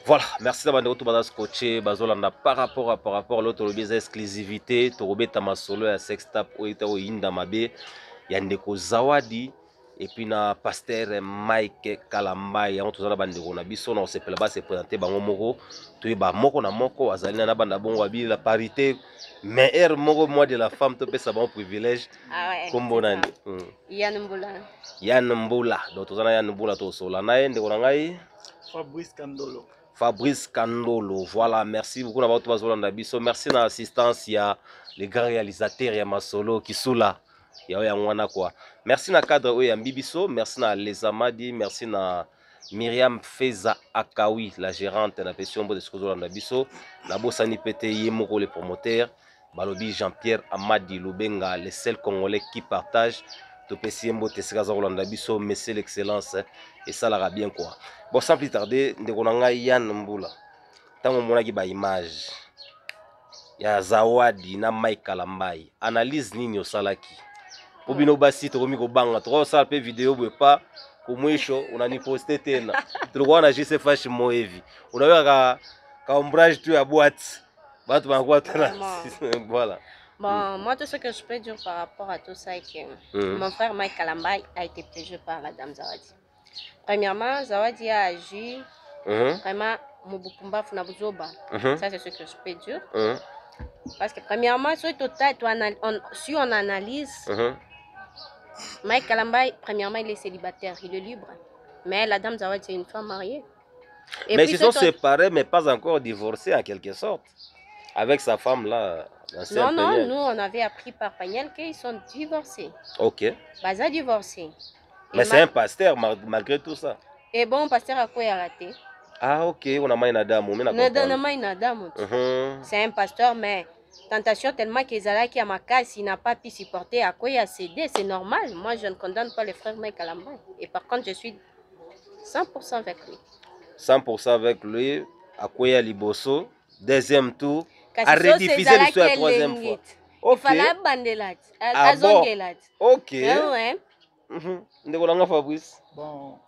Voilà, merci d'avoir été scotché. Par rapport à l'autre exclusivité, tu as ma solo à sextap ou inda mabe, yandeko Zawadi et puis na pasteur Mike Kalambai. On tous bande na biso na se pela ba se présenter bango moko, tu ba moko na moko azali na banda bongo abi la parité, mais moko moi de la femme to pesa bon privilège. Ah ouais. Kombo nani? Yann Mboula. Yann Mboula. Donc tous Yann Mboula to sola na ende ko ngai Fabrice Kandolo. Fabrice Kandolo, voilà, merci beaucoup d'avoir tout le merci de l'assistance, il y a les grands réalisateurs, il y a Masolo qui sont là, il y a quoi. Merci na cadre il y a Bibiso, merci na Les Amadi, merci na Myriam Feza Akawi, la gérante na question de ce que vous avez biso, la Bossani Pete Yemoko le promoteur, Balobi Jean-Pierre Amadi Lubenga, les seuls Congolais qui partagent. Monsieur l'excellence et ça l'ira bien quoi. Bon, sans plus tarder, ndeko Yann Mboula. Tango monaki ba image ya Zawadi na Mike Kalambai. Analyse nini osalaki? Po bino basi to komi ko banga to sala pe vidéo bwe pa ko mwisho unani poster tena. Tulikuwa na JC Fash Moevi. Unaweka ka ombrage tu ya boîte. Batu banakuwa tena. Voilà. Bon, moi, tout ce que je peux dire par rapport à tout ça est que mon frère Mike Kalambai a été piégé par la dame Zawadi. Premièrement, Zawadi a agi vraiment Mobukumba Funabuzoba. Ça, c'est ce que je peux dire. Parce que premièrement, si on analyse, Mike Kalambai, premièrement, il est célibataire, il est libre. Mais la dame Zawadi, c'est une femme mariée. Et mais ils sont séparés, mais pas encore divorcés en quelque sorte. Avec sa femme là. Non, non, nous on avait appris par Paniel qu'ils sont divorcés. Ok. Baza divorcé. Mais c'est un pasteur malgré tout ça. Et bon, pasteur a quoi raté? Ah ok, on a c'est un pasteur, mais tentation tellement qu'ils allaient qui à ma case, il n'a pas pu supporter à quoi il a cédé, c'est normal. Moi je ne condamne pas le frère Mike Kalambai. Et par contre, je suis 100% avec lui. 100% avec lui, à quoi il y a Liboso, deuxième tour. À rediffuser l'histoire la troisième fois. Il fallait abandelat. Ah bon? Ok. Ouais. Fabrice. Bon.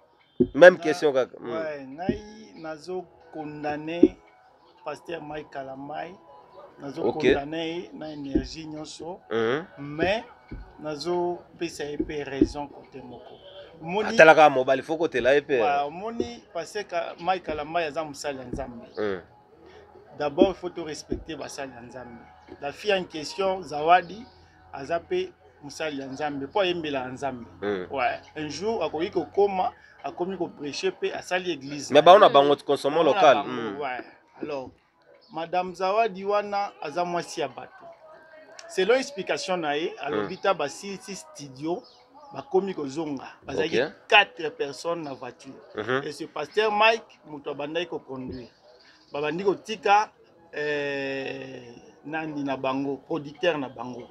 Même question. Ouais, nazo condamné pasteur Mike Kalambai. Nazo condamné na énergie nyonso. Mais nazo pesa épée raison côté moko. Moni atalaka mobile faut côté là épée. Ouais, moni parce que Mike Kalambai aza musala nzambe. D'abord, il faut te respecter Basali Nzambe. La fille en question, Zawadi, a zappé Moussali Nzambe. Pour Yembela Nzambe. Ouais. Un jour, à Koyi Koma, a commis qu'on prêcher, à Sali Église. Mais on a pas de consommation local. Ouais. Alors, Madame Zawadi wana azamwa si abato. Selon l'explication nae, à l'hôpital basi si studio, ba komi ko zonga. Bazaki 4 personnes dans la voiture. Et ce pasteur Mike, muto bandai ko conduire. Babandi ko tika nani na bango producteur na bango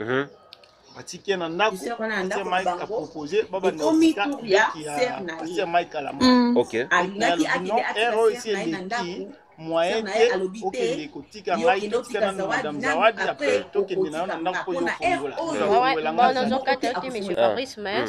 batiki na ndako c'est Mike a proposé babandi qui a c'est Mike Kalambai. OK non héros ici est moyen que OK les ko tika Mike tika na madame Zawadi après to ke na ndako yo fongola bon nous avons monsieur Fabrice mais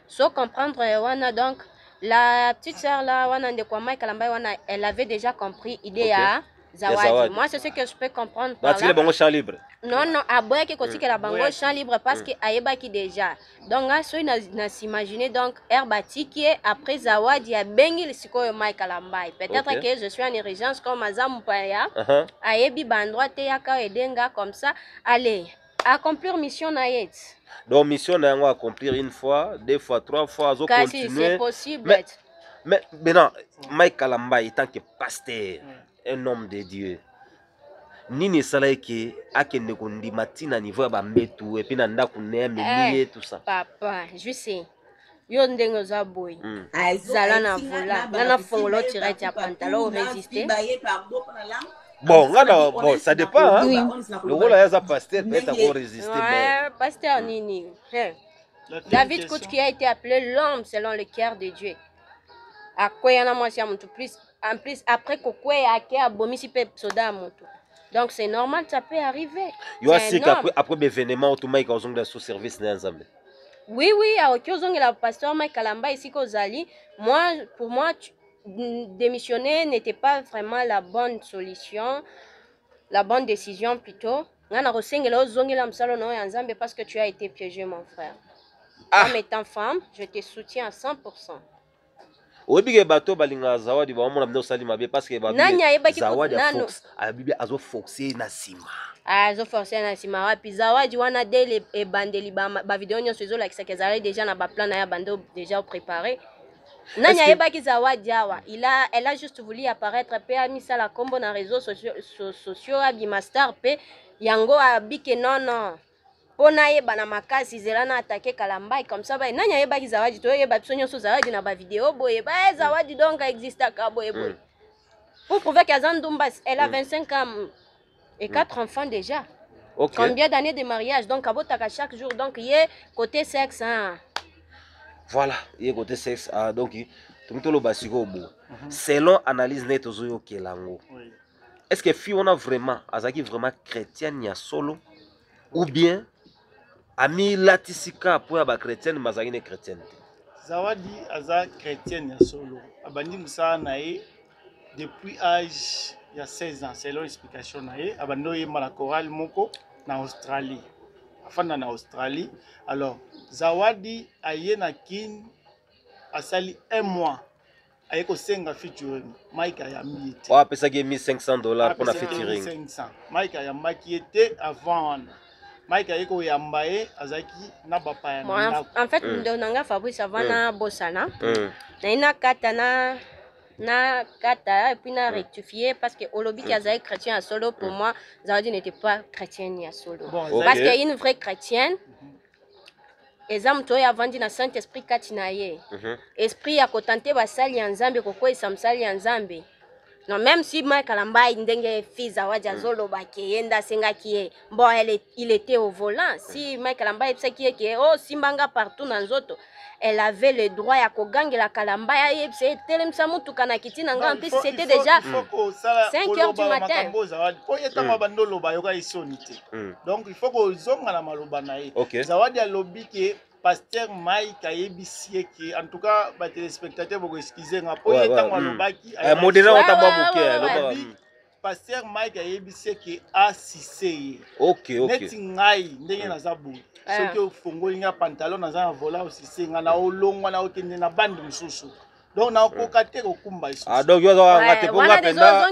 sans comprendre wana donc la petite sœur là, Mike Kalambai, elle avait déjà compris l'idée à Zawadi. Moi, c'est ce que je peux comprendre. Bah, tu es bon champ libre. Non, non, à boire qui continue la bango champ libre parce que Aïba qui déjà. Donc, là, ça, n'a s'imaginer donc Herbati qui est après Zawadi a bengi le siko Mike Kalambai. Peut-être que je suis en urgence comme Azam Paya. Aïbi bandroit te yaka edenga comme ça. Allez, accomplir mission naït. Donc, mission n'a pas accomplir une fois, deux fois, trois fois, zo continuer. C'est possible. Mais maintenant, Mike Kalambai, tant que pasteur, un homme de Dieu, nini sala ke akende kondi matina niveau ba mbetu et puis nanda kuné melié tout ça. Papa, je sais. Yo ndengo za boy. Zala na vola, na fongolo tirer ta pantalon résister. Bon, bon, ça dépend. Hein? Le rôle est à pasteur peut-être encore résister. Ouais, pasteur Nini. David Kout qui a été appelé l'homme selon le cœur de Dieu. À quoi y en a moi plus en plus après quoi y a qui a bomi si peu soda moto. Donc c'est normal, ça peut arriver. Il y a aussi après l'événement automatique aux ongles de sous-service d'ensemble. Oui, oui, à Okiozong et la pasteur Mike Kalambai ici qu'aux Ali. Moi, pour moi, démissionner n'était pas vraiment la bonne solution, la bonne décision plutôt. Parce que tu as été piégé, mon frère. Comme étant femme, je te soutiens à 100%. Oyebike bato balinga Zawadi ba mona mdo sali mabe parce que Zawadi a fox a bibi azo foxer na sima. Azo forcer na sima wapi Zawadi wana dele e bandeli ba vidéo nyonso ezo lakisa ke Zawadi déjà na ba plan na ya bando déjà préparé. Nanya yebaki Zawadi awa, elle a juste voulu apparaître pe a mis ça la combo na réseaux sociaux abi master pe yango abike non. Pona yeba na makasi zela na attaquer Kalambai comme ça ba nanya yebaki Zawadi to yeba biso nyonso Zawadi na ba vidéo boye ba Zawadi donc existe ka boye boye. Pour prouver qu'Azandumba elle a 25 ans et 4 enfants déjà. Okay. Combien d'années de mariage donc abotaka chaque jour donc yé côté sexe hein. Voilà, yé côté sexe donc tumito lo basiko bo. Selon analyse net ozoyo kelango. Est-ce que fi on a vraiment azaki vraiment chrétienne ya solo ou bien ami latisika pour ya ba chrétienne mazaki ne chrétienne. Zawadi aza chrétienne ya solo. Abandi musala na ye depuis âge il y a 16 ans selon explication na ye abando ye mala chorale moko na Australie. Afanda na Australie. Alors Zawadi aye na kin asali 1 mois. Aye ko senga featuring Mike Ayambi était. Ouais, pesa que $1500 pour la featuring. 500. Mike Ayambi était avant. Mike ayeko yambaye azaki na bapa ya ndako. En fait ndonanga Fabrice avana bosana. Na ina kata na kata et puis na rectifier parce que olobi qui azaki chrétien à solo pour moi Zawadi n'était pas chrétienne à solo. Parce qu'il y a une vraie chrétienne. Exemple toi avandi na Saint-Esprit katinaye. Esprit ya kotanté basali ya Nzambe kokwesa msali ya Nzambe. Non, même si Mike Kalambai ndenge fils Zawadi azolo bakeyenda senga kie bon il était au volant si Mike Kalambai psaki ke oh simbanga partout na nzoto elle avait le droit ya kogangela Kalambai yebse telemsa mutu kana kitina nga en plus c'était déjà 5h du matin. Donc il faut que zonga na maloba na ye. Zawadi alobi ke Pasteur Mike ayebisi ke en tout cas ba téléspectateurs boko excuser nga po yetango alobaki modérer on tamba buke Pasteur Mike ayebisi ke asise. OK. Neti ngai ndenge naza bu. Soki ofongoli nga pantalon naza na vola osise nga na olongwa na okende na bande mususu. Donc na okokate kokumba isu. Donc yo za ngate ponga penda.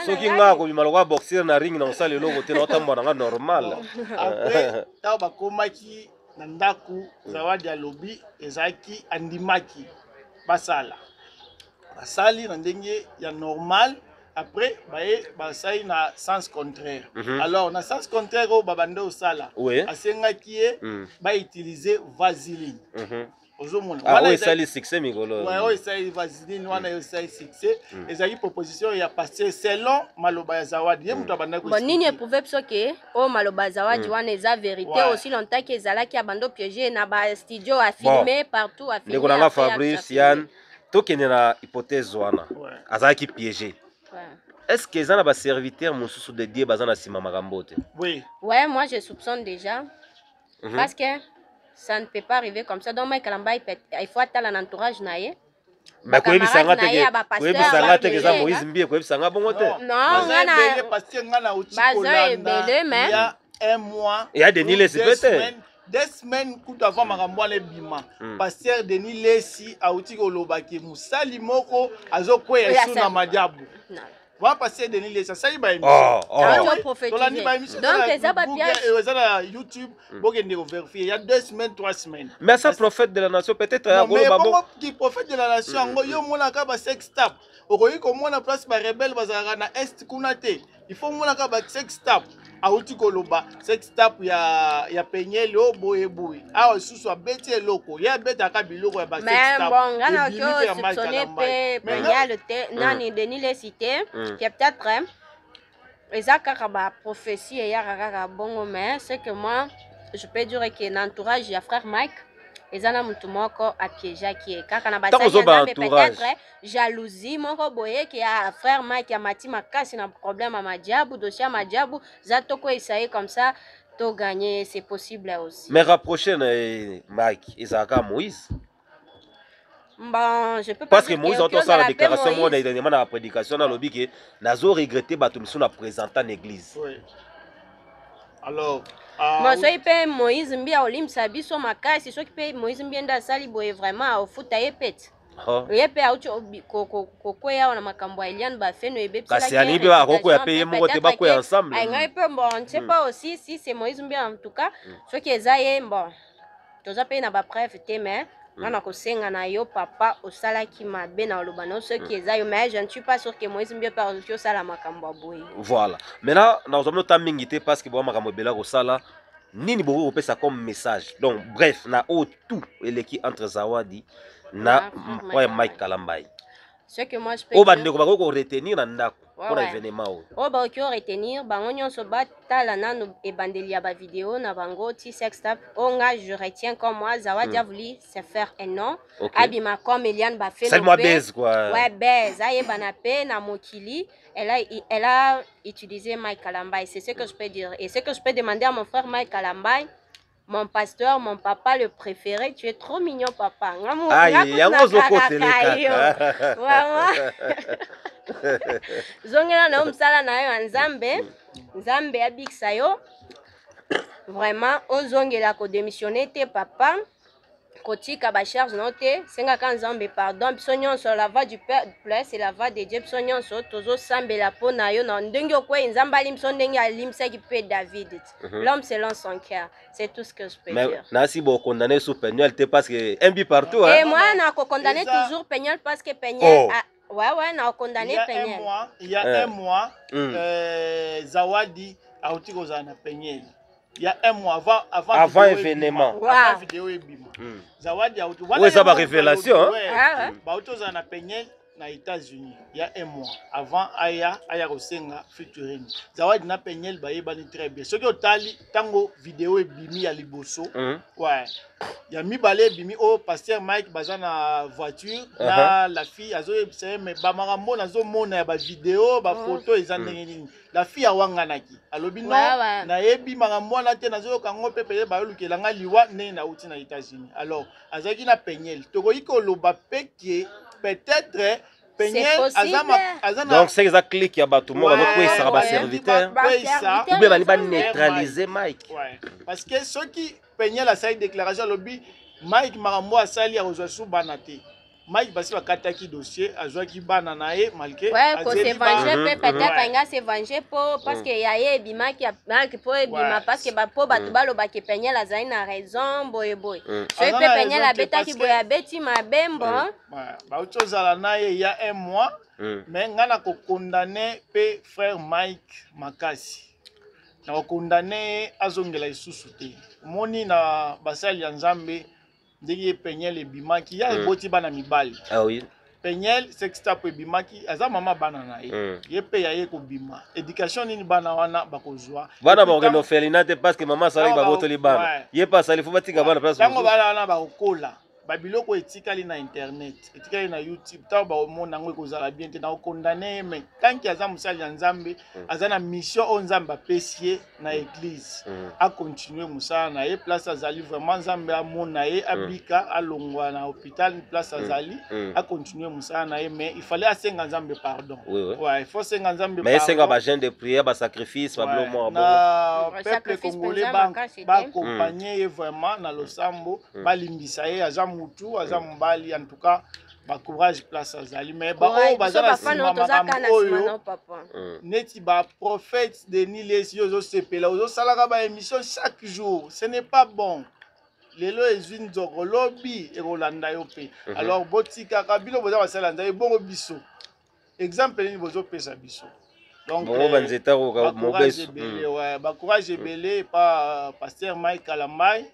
Soki nga ko bimaloka boxer na ring na osale loko te na otamba nga normal. Après ta ba komaki na ndaku Zawadi alobi ezaki andimaki basala basali na ndenge ya normal après baye basali na sens contraire. Alors na sens contraire o babande osala asengaki ye ba utiliser vaseline. Wana esali succès mikolo. Ouais, esali vaseline wana esali succès ezali proposition ya passer selon maloba ya Zawadi ye mutu abanda ko. Bon nini eprouver biso ke o maloba Zawadi wana eza vérité aussi longtemps que ezalaki abando piéger na ba studio a filmer partout a filmer. Ndeko nanga Fabrice Yann tokende na hypothèse wana azalaki piégé. Est-ce que ça n'a pas serviteur mususu de Dieu bazana sima makambo te? Oui. Ouais, moi je soupçonne déjà parce que ça ne peut pas arriver comme ça. Donc, Mike Kalambai, il faut attendre l'entourage naïe. Mais quoi, il s'en a été que ça Moïse Mbie, quoi, il s'en a bon côté. Non, parce que on a il y a 1 mois. Il y a Denis Lessi peut-être. 2 semaines coup avant makambo le bima. Pasteur Denis Lessi a outi ko lobaki musali moko azokwe yesu na madiabu. Va passer Denis Lessi ça y va émission. Donc les abapiage YouTube bokende ko vérifier il y a 2 semaines 3 semaines. Mais ça prophète de la nation peut-être à Golo Babo qui prophète de la nation ngo yo mona ka ba sex tap. Okoyi ko mona place ba rebelle bazaka na est kunate. Il faut mona ka ba sex tap. Auti koloba sex tap ya penyele o boye boye. Ah susu abeti eloko. Ya beta ka biloko ya ba sex tap. Mais bon, ngana ko soupçonner pe penyele te nani Denis Lessi te qui peut-être ezaka ba prophétie ya kaka bongo mais c'est que moi je peux dire que l'entourage ya frère Mike ezana mutu moko a piéger qui kaka na basali peut-être jalousie moko boye ki a frère Mike ya mati makasi na problème à madiabu dossier madiabu za toko essayer comme ça to gagner c'est possible aussi. Mais rapprocher Mike ezaka Moïse Bon, je peux pas parce que Moïse a entendu la déclaration moi dans la prédication dans lobby que nazo regretter bato mission na présentant l'église. Oui. Alors moi soy pe Moïse mbia olimisa biso makasi soki pe Moïse mbia nda sali boye vraiment ofuta ye pete. Ye pe auti kokoya na makambo ya Eliane ba feno ebepsela kasi ali be akokoya pe ye moko te bakoya ensemble. Ay ngai pe bon, je sais pas aussi si c'est Moïse mbia en tout cas soki eza ye bon. Toza pe na ba preuve te mais on a kosenga na yo papa osala ki mabe na olobano soki eza yo mais je ne suis pas sûr que Moïse mbia par yo sala makambo boye. Voilà. Maintenant na ozomno ta mingi te parce que bo makambo bela ko sala nini bo opesa comme message. Donc bref na o tout eleki entre Zawadi na Mike Kalambai. Ce que moi je peux dire, ko retenir na ndako pour l'événement. Ba ko retenir bango nyonso batala nanu ebandeli ya ba vidéo na bango ti sextap onga je retiens comme moi Zawadi a voulu se faire un nom abima comme Eliane ba fait no base quoi. Ouais base aye banape na mokili elle a utilisé Mike Kalambai, c'est ce que je peux dire et ce que je peux demander à mon frère Mike Kalambai. Mon pasteur, mon papa le préféré, tu es trop mignon, papa. Aïe, il y a un autre côté. Zongela na umsala na yo nzambe, nzambe abikisa yo. Vraiment, ozongela ko démissionner te papa. Kotika ba charge note, senga kan nzambe pardon, biso nyonso la voix du Père plus et la voix de Dieu biso nyonso tozo sambela pona yo na ndenge okwe nzamba limso ndenge alimsa ki pe David. L'homme selon son cœur. C'est tout ce que je peux dire. Mais si vous condamnez sous pénalité parce que un but partout hein. Et moi na ko condamner toujours pénal parce que pénal ouais na condamner pénal. Il y a un mois Zawadi a outi ko zana pénal. Il y a un mois avant événement. Avant vidéo ebima. Zawadi a outi. Ouais ça va révélation hein. Ba outi zana pénal na États-Unis. Il y a un mois avant aya kosenga featuring. Zawadi na pénal ba yebani très bien. Ce que otali tango vidéo ebimi ya liboso. Ouais. Il y a mibale bimi au pasteur Mike bazana voiture na la fille azo c'est mais ba marambo nazo mona ya ba vidéo ba photo ezandenge nini. La fille awanganaki alobi no na yebi marambo na te nazo kango pepe ba lukela nga liwa ne na uti na États-Unis. Alors azaki na penyel tokoyi ko loba peke peut-être penyel azana donc c'est exact clic ya bato mo bazo kwesa ba serviteur ou bien bali ba neutraliser Mike. Ouais. Parce que ceux qui penyel a sa déclaration lobby Mike marambo asali ya kozwa banate. Mike basi bakataki dossier azwaki bana na ye malke ouais ko se venger peut-être nga se venger parce que ya ye bima ki Mike po bima parce que ba po batu baloba ke penyel azali na raison boye boye so pe penyel abetaki boye abeti mabembo ba utozala na ye il y a un mois mais nga na ko condamner pe frère Mike Makasi na ko condamner azongela isusu te moni na basali ya Nzambe ndenge penyel ebimaki ya eboti bana mibali. Ah oui. Penyel sextape ebimaki aza mama bana na ye. Ye pe ya ye ko bima. Éducation nini bana wana bakozwa. Bana ba ngeno felinate parce que maman sala ba botoli bana. Ye pas sala fuba tika bana place. Tango bana wana ba kokola. Ba biloko etikali na internet, etikali na YouTube, ta ba omona ngo ekozala bien te na condamner mais tant que aza musali ya Nzambe, aza na mission o Nzambe apesier na église. A continuer musala na ye place azali vraiment Nzambe amona ye abika alongwa na hôpital place azali, a continuer musala na ye mais il fallait asenga Nzambe pardon. Ouais, il faut senga Nzambe pardon. Mais senga ba jeune de prière, ba sacrifice, ba blomo na peuple congolais ba accompagner vraiment na losambo, ba limbisa ye aza mutu aza mbali en tout cas ba courage place azali mais ba o bazana sima makambo oyo neti ba prophète de Nilesi ozo sepela ozo salaka ba émission chaque jour ce n'est pas bon lelo ezwin nzoko lobi ekolanda yo pe alors botika kabilo boza basala nzai bongo biso exemple ni bozo pesa biso donc bon banzeta ko mobeso ba courage ebele pa pasteur Mike Kalambai.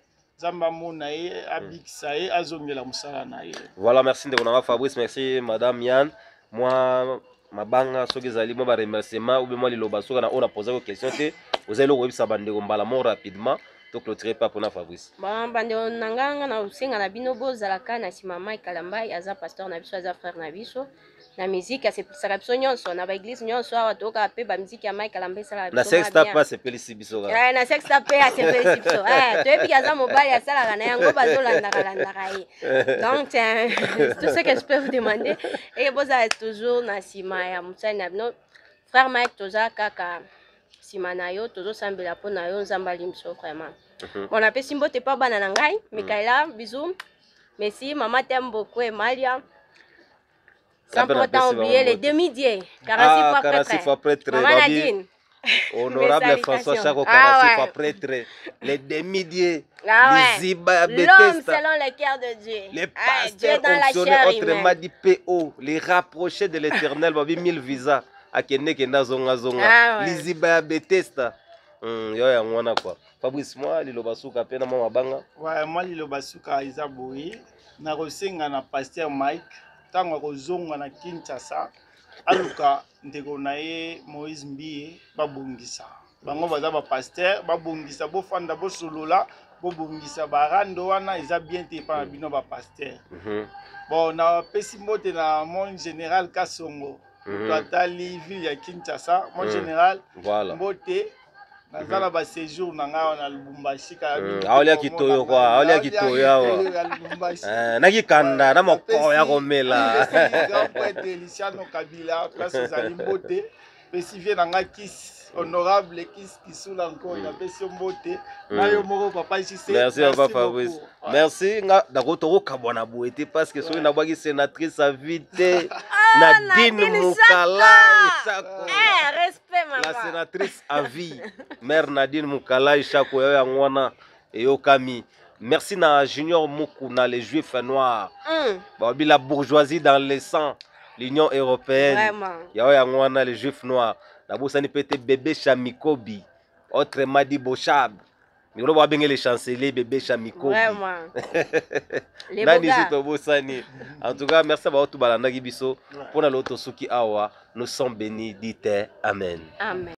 Voilà, merci de Fabrice, merci Madame Yann. Moi, ma banga, ce que j'allais me remercier, ou bien moi, les lobasso, on a posé une question, vous allez le web sabande rapidement. Donc le trait pas pour Fabrice. Bon, bande nanganga na usinga na bino bozalaka na sima Mike Kalambai aza pasteur na biso aza frère na biso. na musique asepelisa biso nyonso na baeglise nyonso awa toyoka pe bamiziki ya Mike Kalamba esalaka na sexta pe asepelisi biso na sexta pe asepelisi biso toyebi aza mobali asalaka na yango bazolandaka ye. Donc tout ce que je peux vous demander et bozala toujours na nsima ya mosali na bino frère Mike toza kaka nsima na yo tozosambela mpo na yo nzambe ali biso vraiment. Bon napesi mbote mpa bana na ngai Mikaela bisous merci maman t'aime beaucoup Emalia. Sans pourtant oublier les demi-dieux. 46 fois prêtre. Maman Nadine. Honorable François Chako, 46 fois prêtre. Les demi-dieux. Les Ziba Bethesda. L'homme selon le cœur de Dieu. Les pasteurs fonctionnés autrement dit PO. Les rapprochés de l'éternel. Babi 1000 visas. Akene kenda zonga zonga. Les Ziba Bethesda. Yo ya ngwana quoi. Fabrice moi liloba suka pe na mama banga. Ouais, moi liloba suka iza boyi. Na kosenga na pasteur Mike. Tango akozonga na Kinshasa aluka ndeko na ye Moïse Mbie babongisa bango baza ba pasteur babongisa bofanda bosolola bobongisa barando wana eza bien te pa bino ba pasteur. Bon na pesi mbote na mon général Kasongo batali ville ya Kinshasa mon général mbote nazala ba séjour na nga na Lubumbashi ka aolia kitoyo kwa aolia kitoyo awa naki kanda na moko ya komela Feliciano Kabila place zali mbote pesi vie na nga kis honorable kis kisula encore na pesi mbote na yo moko papa ici c'est merci papa Fabrice merci nga dakotoko kabona boete parce que soki na bwaki sénatrice à vite Nadine Mukala respect maman la sénatrice à vie mère Nadine Mukala Ishako ya ngwana eyokami. Merci na Junior Muku na les juifs noirs. Babi la bourgeoisie dans le sang, l'Union européenne. Vraiment. Ya ngwana les juifs noirs. La bosani pete bébé Chamikobi, autrement dit Bochab. Mais on va bien les chanceliers bébé Chamikobi. Vraiment. Nani zito bosani. En tout cas, merci à tout balanda gibiso pour na loto suki awa. Nous sommes bénis, dites amen. Amen.